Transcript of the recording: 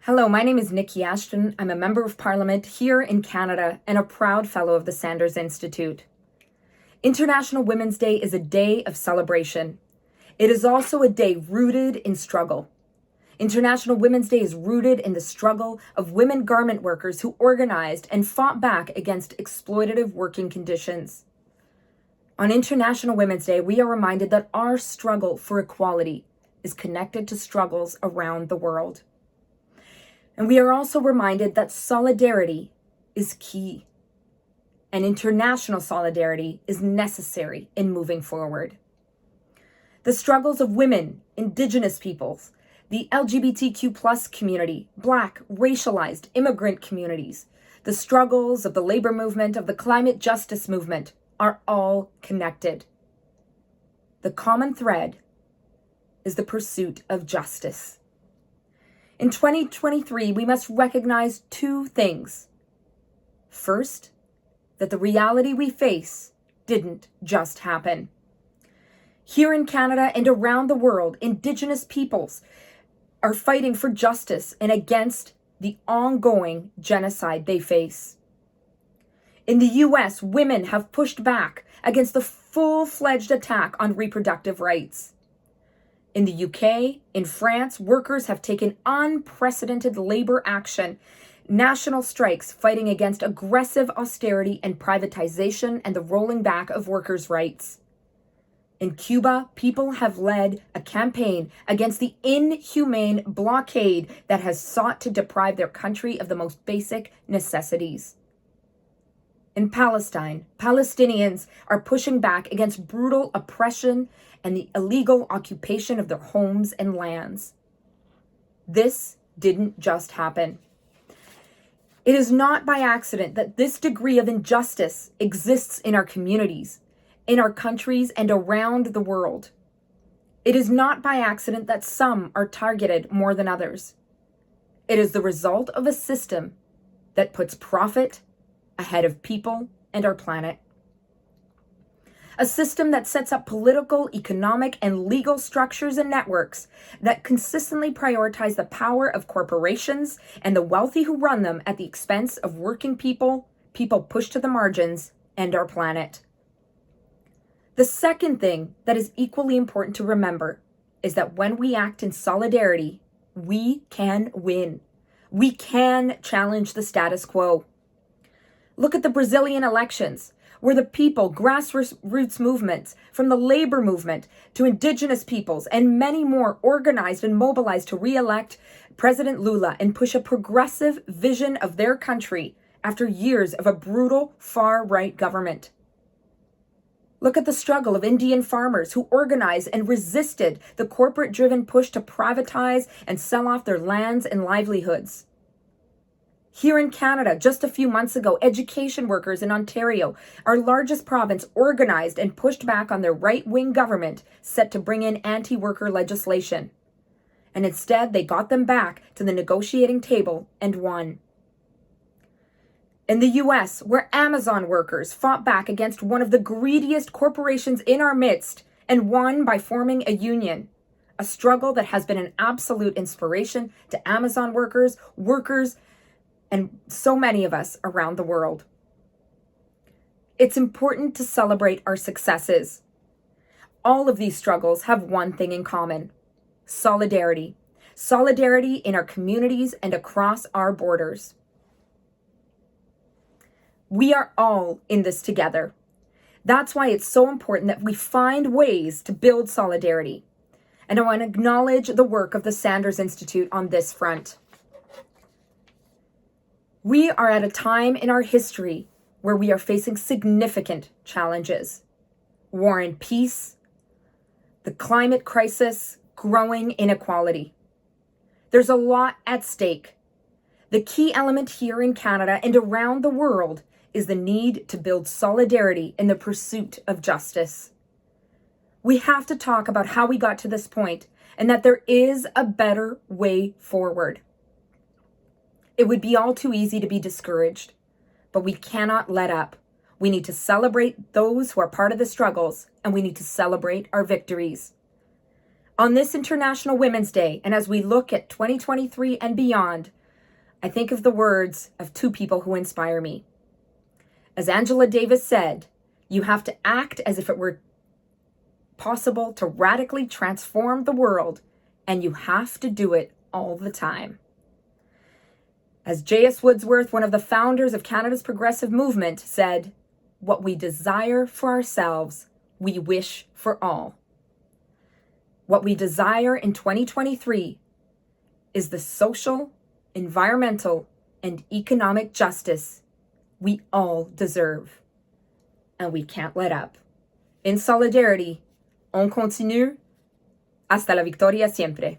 Hello, my name is Niki Ashton. I'm a Member of Parliament here in Canada and a proud Fellow of the Sanders Institute. International Women's Day is a day of celebration. It is also a day rooted in struggle. International Women's Day is rooted in the struggle of women garment workers who organized and fought back against exploitative working conditions. On International Women's Day, we are reminded that our struggle for equality is connected to struggles around the world. And we are also reminded that solidarity is key, and international solidarity is necessary in moving forward. The struggles of women, Indigenous peoples, the LGBTQ+ community, Black, racialized immigrant communities, the struggles of the labor movement, of the climate justice movement are all connected. The common thread is the pursuit of justice. In 2023, we must recognize two things. First, that the reality we face didn't just happen. Here in Canada and around the world, Indigenous peoples are fighting for justice and against the ongoing genocide they face. In the US, women have pushed back against the full-fledged attack on reproductive rights. In the UK, in France, workers have taken unprecedented labor action, national strikes fighting against aggressive austerity and privatization and the rolling back of workers' rights. In Cuba, people have led a campaign against the inhumane blockade that has sought to deprive their country of the most basic necessities. In Palestine, Palestinians are pushing back against brutal oppression and the illegal occupation of their homes and lands. This didn't just happen. It is not by accident that this degree of injustice exists in our communities, in our countries, and around the world. It is not by accident that some are targeted more than others. It is the result of a system that puts profit ahead of people and our planet. A system that sets up political, economic, and legal structures and networks that consistently prioritize the power of corporations and the wealthy who run them at the expense of working people, people pushed to the margins, and our planet. The second thing that is equally important to remember is that when we act in solidarity, we can win. We can challenge the status quo. Look at the Brazilian elections, where the people, grassroots movements, from the labor movement to Indigenous peoples and many more organized and mobilized to re-elect President Lula and push a progressive vision of their country after years of a brutal far-right government. Look at the struggle of Indian farmers who organized and resisted the corporate-driven push to privatize and sell off their lands and livelihoods. Here in Canada, just a few months ago, education workers in Ontario, our largest province, organized and pushed back on their right-wing government set to bring in anti-worker legislation. And instead, they got them back to the negotiating table and won. In the US, where Amazon workers fought back against one of the greediest corporations in our midst and won by forming a union, a struggle that has been an absolute inspiration to Amazon workers, and so many of us around the world. It's important to celebrate our successes. All of these struggles have one thing in common: solidarity. Solidarity in our communities and across our borders. We are all in this together. That's why it's so important that we find ways to build solidarity. And I want to acknowledge the work of the Sanders Institute on this front. We are at a time in our history where we are facing significant challenges: war and peace, the climate crisis, growing inequality. There's a lot at stake. The key element here in Canada and around the world is the need to build solidarity in the pursuit of justice. We have to talk about how we got to this point and that there is a better way forward. It would be all too easy to be discouraged, but we cannot let up. We need to celebrate those who are part of the struggles, and we need to celebrate our victories. On this International Women's Day, and as we look at 2023 and beyond, I think of the words of two people who inspire me. As Angela Davis said, you have to act as if it were possible to radically transform the world, and you have to do it all the time. As J.S. Wordsworth, one of the founders of Canada's progressive movement, said, what we desire for ourselves, we wish for all. What we desire in 2023 is the social, environmental, and economic justice we all deserve. And we can't let up. In solidarity, on continue. Hasta la victoria siempre.